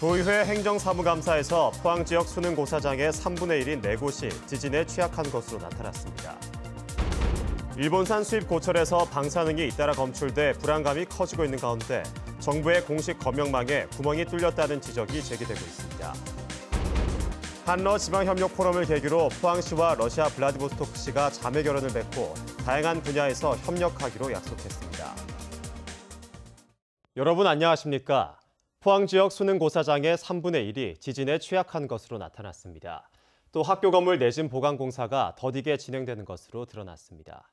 도의회 행정사무감사에서 포항 지역 수능고사장의 3분의 1인 4곳이 지진에 취약한 것으로 나타났습니다. 일본산 수입 고철에서 방사능이 잇따라 검출돼 불안감이 커지고 있는 가운데 정부의 공식 검역망에 구멍이 뚫렸다는 지적이 제기되고 있습니다. 한러 지방협력 포럼을 계기로 포항시와 러시아 블라디보스토크시가 자매 결연을 맺고 다양한 분야에서 협력하기로 약속했습니다. 여러분 안녕하십니까? 포항 지역 수능고사장의 3분의 1이 지진에 취약한 것으로 나타났습니다. 또 학교 건물 내진 보강 공사가 더디게 진행되는 것으로 드러났습니다.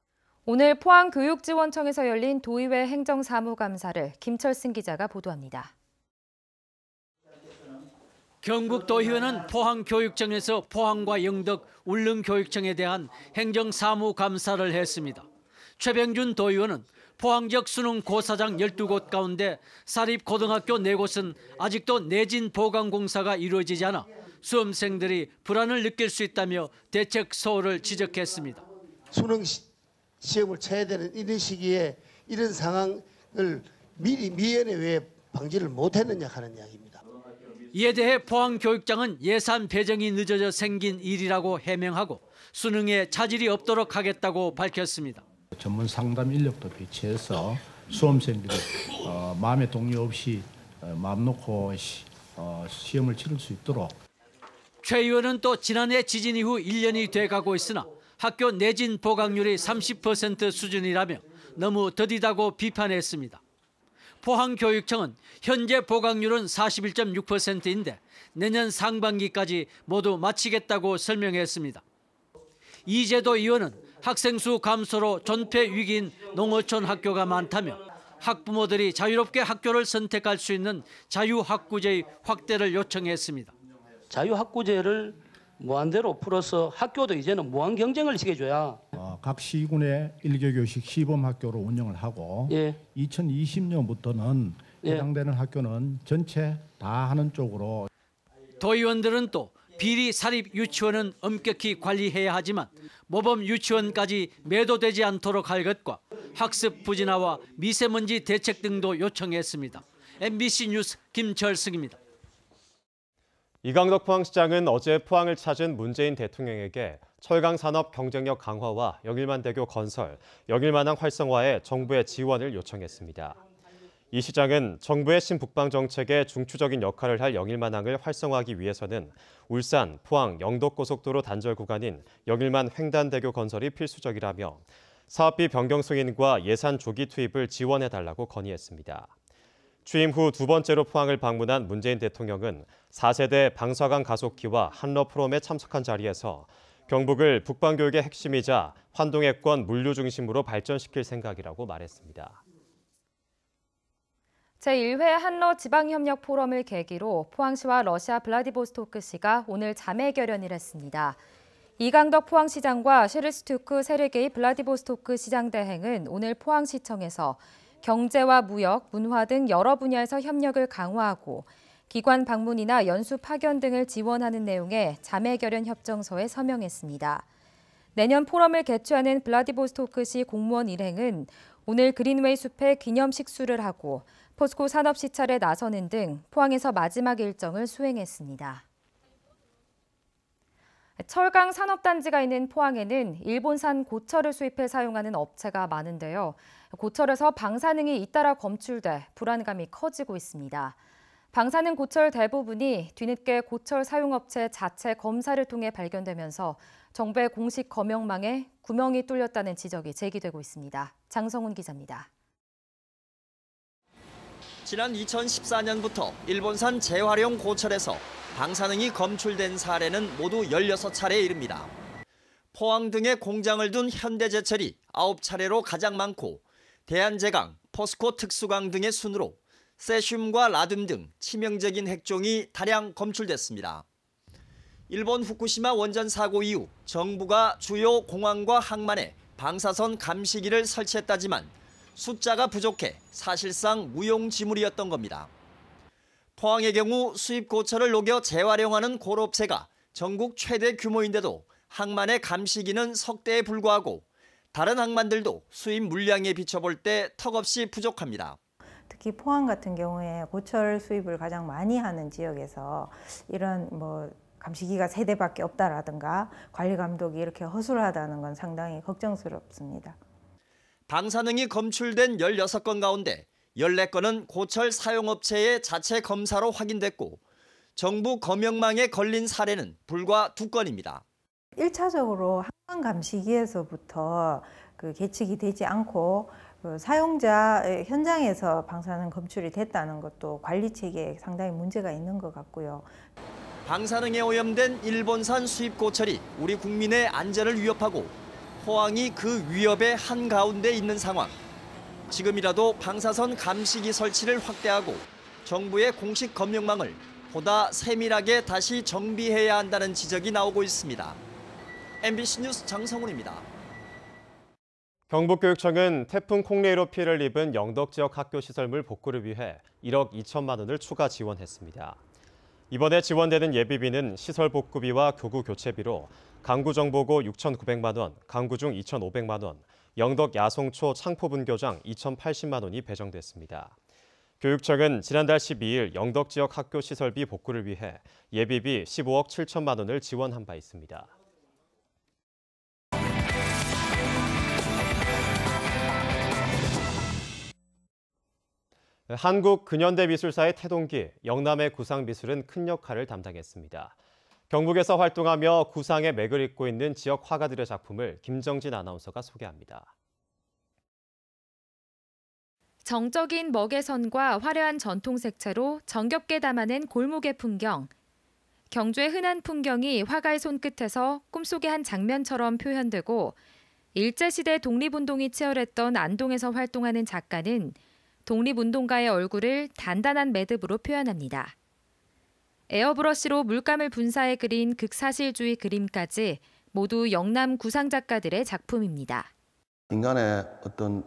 오늘 포항교육지원청에서 열린 도의회 행정사무감사를 김철승 기자가 보도합니다. 경북도의회는 포항교육청에서 포항과 영덕, 울릉교육청에 대한 행정사무감사를 했습니다. 최병준 도의원은 포항 지역 수능 고사장 12곳 가운데 사립고등학교 4곳은 아직도 내진 보강 공사가 이루어지지 않아 수험생들이 불안을 느낄 수 있다며 대책 소홀을 지적했습니다. 수능 시험을 쳐야 되는 이런 시기에 이런 상황을 미리 미연에 왜 방지를 못했느냐 하는 이야기입니다. 이에 대해 포항교육장은 예산 배정이 늦어져 생긴 일이라고 해명하고 수능에 차질이 없도록 하겠다고 밝혔습니다. 전문 상담 인력도 배치해서 수험생들이 마음의 동요 없이 마음 놓고 시험을 치를 수 있도록. 최 의원은 또 지난해 지진 이후 1년이 돼가고 있으나 학교 내진 보강률이 30% 수준이라며 너무 더디다고 비판했습니다. 포항교육청은 현재 보강률은 41.6%인데 내년 상반기까지 모두 마치겠다고 설명했습니다. 이재도 의원은 학생 수 감소로 존폐 위기인 농어촌 학교가 많다며 학부모들이 자유롭게 학교를 선택할 수 있는 자유학구제의 확대를 요청했습니다. 자유학구제를 무한대로 풀어서 학교도 이제는 무한 경쟁을 시켜줘야 각 시군에 1개교식 시범학교로 운영을 하고 2020년부터는 해당되는 학교는 전체 다 하는 쪽으로. 도의원들은 또 비리 사립 유치원은 엄격히 관리해야 하지만 모범 유치원까지 매도되지 않도록 할 것과 학습 부진화와 미세먼지 대책 등도 요청했습니다. MBC 뉴스 김철승입니다. 이강덕 포항시장은 어제 포항을 찾은 문재인 대통령에게 철강 산업 경쟁력 강화와 영일만대교 건설, 영일만항 활성화에 정부의 지원을 요청했습니다. 이 시장은 정부의 신북방 정책에 중추적인 역할을 할 영일만항을 활성화하기 위해서는 울산, 포항, 영덕고속도로 단절 구간인 영일만 횡단대교 건설이 필수적이라며 사업비 변경 승인과 예산 조기 투입을 지원해달라고 건의했습니다. 취임 후 두 번째로 포항을 방문한 문재인 대통령은 4세대 방사강 가속기와 한러 포럼에 참석한 자리에서 경북을 북방교육의 핵심이자 환동해권 물류 중심으로 발전시킬 생각이라고 말했습니다. 제1회 한러 지방협력 포럼을 계기로 포항시와 러시아 블라디보스토크시가 오늘 자매 결연을 했습니다. 이강덕 포항시장과 셰르스투크 세르게이 블라디보스토크 시장 대행은 오늘 포항시청에서 경제와 무역, 문화 등 여러 분야에서 협력을 강화하고 기관 방문이나 연수 파견 등을 지원하는 내용의 자매 결연 협정서에 서명했습니다. 내년 포럼을 개최하는 블라디보스토크시 공무원 일행은 오늘 그린웨이 숲에 기념 식수를 하고 포스코 산업 시찰에 나서는 등 포항에서 마지막 일정을 수행했습니다. 철강 산업단지가 있는 포항에는 일본산 고철을 수입해 사용하는 업체가 많은데요. 고철에서 방사능이 잇따라 검출돼 불안감이 커지고 있습니다. 방사능 고철 대부분이 뒤늦게 고철 사용업체 자체 검사를 통해 발견되면서 정부의 공식 검역망에 구멍이 뚫렸다는 지적이 제기되고 있습니다. 장성훈 기자입니다. 지난 2014년부터 일본산 재활용 고철에서 방사능이 검출된 사례는 모두 16차례에 이릅니다. 포항 등에 공장을 둔 현대제철이 9차례로 가장 많고 대한제강, 포스코 특수강 등의 순으로 세슘과 라듐 등 치명적인 핵종이 다량 검출됐습니다. 일본 후쿠시마 원전 사고 이후 정부가 주요 공항과 항만에 방사선 감시기를 설치했다지만 숫자가 부족해 사실상 무용지물이었던 겁니다. 포항의 경우 수입 고철을 녹여 재활용하는 골업체가 전국 최대 규모인데도 항만의 감시기는 석 대에 불과하고 다른 항만들도 수입 물량에 비춰볼 때 턱없이 부족합니다. 특히 포항 같은 경우에 고철 수입을 가장 많이 하는 지역에서 이런 감시기가 3대밖에 없다라든가 관리 감독이 이렇게 허술하다는 건 상당히 걱정스럽습니다. 방사능이 검출된 16건 가운데 14건은 고철 사용업체의 자체 검사로 확인됐고 정부 검역망에 걸린 사례는 불과 2건입니다. 1차적으로 한강 감시기에서부터 계측이 되지 않고 사용자 현장에서 방사능 검출이 됐다는 것도 관리 체계에 상당히 문제가 있는 것 같고요. 방사능에 오염된 일본산 수입 고철이 우리 국민의 안전을 위협하고 포항이 그 위협의 한가운데 있는 상황. 지금이라도 방사선 감시기 설치를 확대하고 정부의 공식 검역망을 보다 세밀하게 다시 정비해야 한다는 지적이 나오고 있습니다. MBC 뉴스 장성훈입니다. 경북교육청은 태풍 콩레이로 피해를 입은 영덕 지역 학교 시설물 복구를 위해 1억 2천만 원을 추가 지원했습니다. 이번에 지원되는 예비비는 시설 복구비와 교구 교체비로 강구정보고 6,900만 원, 강구중 2,500만 원, 영덕 야송초 창포분교장 2,080만 원이 배정됐습니다. 교육청은 지난달 12일 영덕 지역 학교 시설비 복구를 위해 예비비 15억 7천만 원을 지원한 바 있습니다. 한국 근현대미술사의 태동기, 영남의 구상미술은 큰 역할을 담당했습니다. 경북에서 활동하며 구상의 맥을 잇고 있는 지역 화가들의 작품을 김정진 아나운서가 소개합니다. 정적인 먹외선과 화려한 전통 색채로 정겹게 담아낸 골목의 풍경. 경주의 흔한 풍경이 화가의 손끝에서 꿈속의 한 장면처럼 표현되고 일제시대 독립운동이 치열했던 안동에서 활동하는 작가는 독립운동가의 얼굴을 단단한 매듭으로 표현합니다. 에어브러시로 물감을 분사해 그린 극사실주의 그림까지 모두 영남 구상 작가들의 작품입니다. 인간의 어떤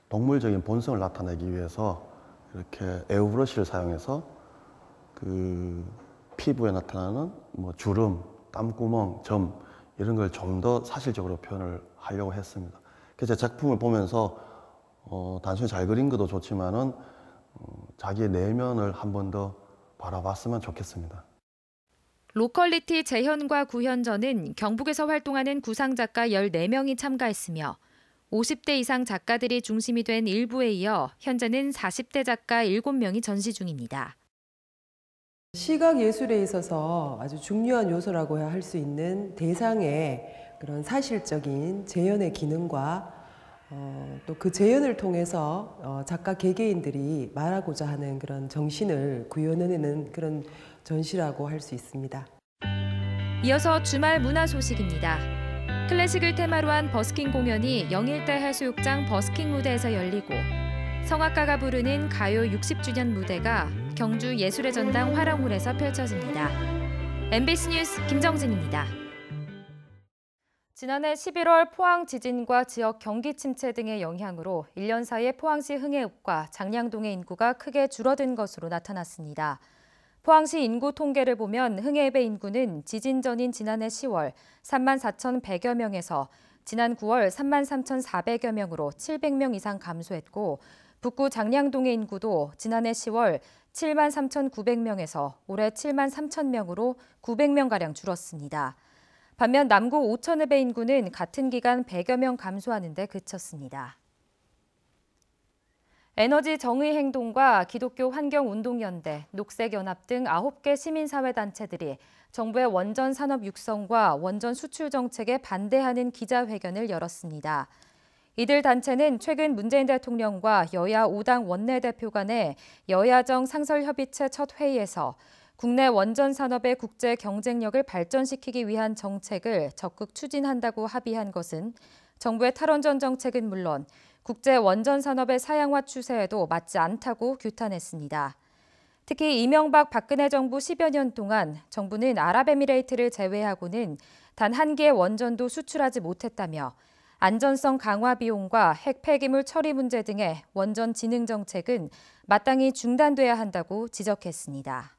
동물적인 본성을 나타내기 위해서 이렇게 에어브러시를 사용해서 그 피부에 나타나는 주름, 땀구멍, 점 이런 걸 좀 더 사실적으로 표현을 하려고 했습니다. 그래서 제 작품을 보면서 단순히 잘 그린 것도 좋지만은 자기의 내면을 한 번 더 바라봤으면 좋겠습니다. 로컬리티 재현과 구현전은 경북에서 활동하는 구상작가 14명이 참가했으며 50대 이상 작가들이 중심이 된 일부에 이어 현재는 40대 작가 7명이 전시 중입니다. 시각 예술에 있어서 아주 중요한 요소라고 할 수 있는 대상의 그런 사실적인 재현의 기능과 또 그 재현을 통해서 작가 개개인들이 말하고자 하는 그런 정신을 구현해내는 그런 전시라고 할 수 있습니다. 이어서 주말 문화 소식입니다. 클래식을 테마로 한 버스킹 공연이 영일대 해수욕장 버스킹 무대에서 열리고 성악가가 부르는 가요 60주년 무대가 경주 예술의 전당 화랑홀에서 펼쳐집니다. MBC 뉴스 김정진입니다. 지난해 11월 포항 지진과 지역 경기 침체 등의 영향으로 1년 사이에 포항시 흥해읍과 장량동의 인구가 크게 줄어든 것으로 나타났습니다. 포항시 인구 통계를 보면 흥해읍의 인구는 지진 전인 지난해 10월 34,100여 명에서 지난 9월 33,400여 명으로 700명 이상 감소했고 북구 장량동의 인구도 지난해 10월 73,900명에서 올해 73,000명으로 900명가량 줄었습니다. 반면 남구 오천읍의 인구는 같은 기간 100여 명 감소하는 데 그쳤습니다. 에너지 정의 행동과 기독교 환경운동연대, 녹색연합 등 9개 시민사회단체들이 정부의 원전 산업 육성과 원전 수출 정책에 반대하는 기자회견을 열었습니다. 이들 단체는 최근 문재인 대통령과 여야 5당 원내대표 간의 여야정 상설협의체 첫 회의에서 국내 원전 산업의 국제 경쟁력을 발전시키기 위한 정책을 적극 추진한다고 합의한 것은 정부의 탈원전 정책은 물론 국제 원전 산업의 사양화 추세에도 맞지 않다고 규탄했습니다. 특히 이명박 박근혜 정부 10여 년 동안 정부는 아랍에미레이트를 제외하고는 단 한 개의 원전도 수출하지 못했다며 안전성 강화 비용과 핵 폐기물 처리 문제 등의 원전 진흥 정책은 마땅히 중단돼야 한다고 지적했습니다.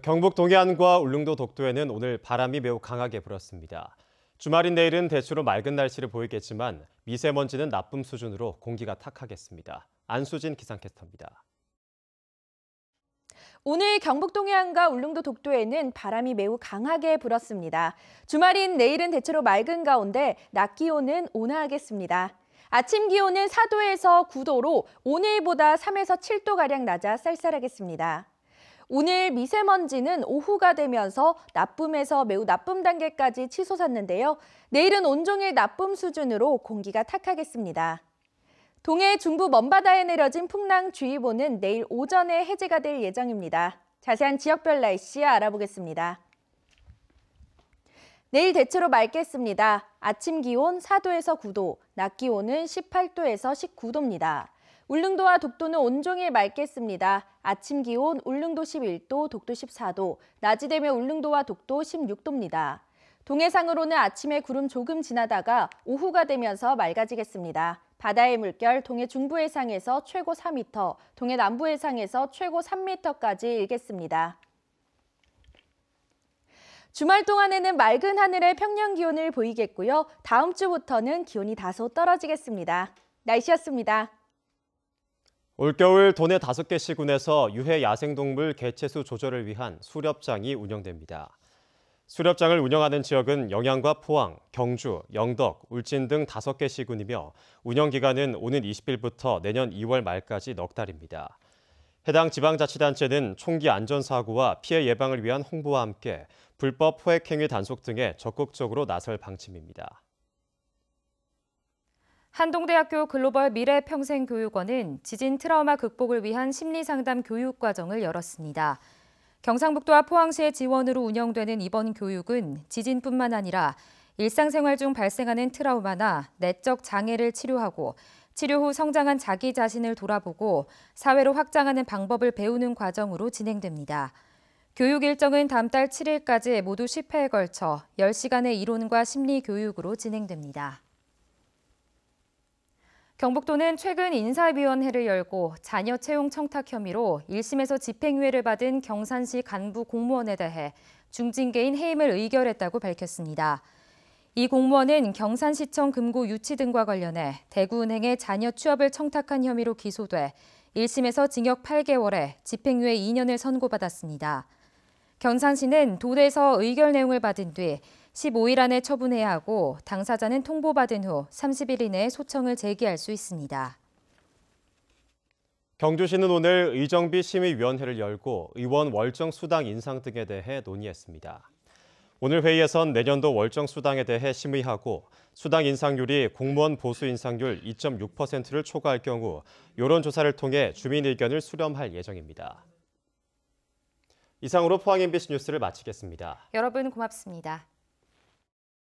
경북 동해안과 울릉도 독도에는 오늘 바람이 매우 강하게 불었습니다. 주말인 내일은 대체로 맑은 날씨를 보이겠지만 미세먼지는 나쁨 수준으로 공기가 탁하겠습니다. 안수진 기상캐스터입니다. 오늘 경북 동해안과 울릉도 독도에는 바람이 매우 강하게 불었습니다. 주말인 내일은 대체로 맑은 가운데 낮 기온은 온화하겠습니다. 아침 기온은 4도에서 9도로 오늘보다 3에서 7도가량 낮아 쌀쌀하겠습니다. 오늘 미세먼지는 오후가 되면서 나쁨에서 매우 나쁨 단계까지 치솟았는데요. 내일은 온종일 나쁨 수준으로 공기가 탁하겠습니다. 동해 중부 먼바다에 내려진 풍랑주의보는 내일 오전에 해제가 될 예정입니다. 자세한 지역별 날씨 알아보겠습니다. 내일 대체로 맑겠습니다. 아침 기온 4도에서 9도, 낮 기온은 18도에서 19도입니다. 울릉도와 독도는 온종일 맑겠습니다. 아침 기온 울릉도 11도, 독도 14도, 낮이 되면 울릉도와 독도 16도입니다. 동해상으로는 아침에 구름 조금 지나다가 오후가 되면서 맑아지겠습니다. 바다의 물결 동해 중부 해상에서 최고 4m, 동해 남부 해상에서 최고 3m까지 일겠습니다. 주말 동안에는 맑은 하늘의 평년 기온을 보이겠고요. 다음 주부터는 기온이 다소 떨어지겠습니다. 날씨였습니다. 올겨울 도내 5개 시군에서 유해 야생동물 개체수 조절을 위한 수렵장이 운영됩니다. 수렵장을 운영하는 지역은 영양과 포항, 경주, 영덕, 울진 등 5개 시군이며 운영 기간은 오는 20일부터 내년 2월 말까지 넉 달입니다. 해당 지방자치단체는 총기 안전사고와 피해 예방을 위한 홍보와 함께 불법 포획행위 단속 등에 적극적으로 나설 방침입니다. 한동대학교 글로벌 미래평생교육원은 지진 트라우마 극복을 위한 심리상담 교육과정을 열었습니다. 경상북도와 포항시의 지원으로 운영되는 이번 교육은 지진뿐만 아니라 일상생활 중 발생하는 트라우마나 내적 장애를 치료하고 치료 후 성장한 자기 자신을 돌아보고 사회로 확장하는 방법을 배우는 과정으로 진행됩니다. 교육 일정은 다음 달 7일까지 모두 10회에 걸쳐 10시간의 이론과 심리 교육으로 진행됩니다. 경북도는 최근 인사위원회를 열고 자녀 채용 청탁 혐의로 1심에서 집행유예를 받은 경산시 간부 공무원에 대해 중징계인 해임을 의결했다고 밝혔습니다. 이 공무원은 경산시청 금고 유치 등과 관련해 대구은행에 자녀 취업을 청탁한 혐의로 기소돼 1심에서 징역 8개월에 집행유예 2년을 선고받았습니다. 경산시는 도에서 의결 내용을 받은 뒤 15일 안에 처분해야 하고 당사자는 통보받은 후 30일 이내에 소청을 제기할 수 있습니다. 경주시는 오늘 의정비 심의위원회를 열고 의원 월정 수당 인상 등에 대해 논의했습니다. 오늘 회의에선 내년도 월정 수당에 대해 심의하고 수당 인상률이 공무원 보수 인상률 2.6%를 초과할 경우 여론조사를 통해 주민 의견을 수렴할 예정입니다. 이상으로 포항 MBC 뉴스를 마치겠습니다. 여러분 고맙습니다.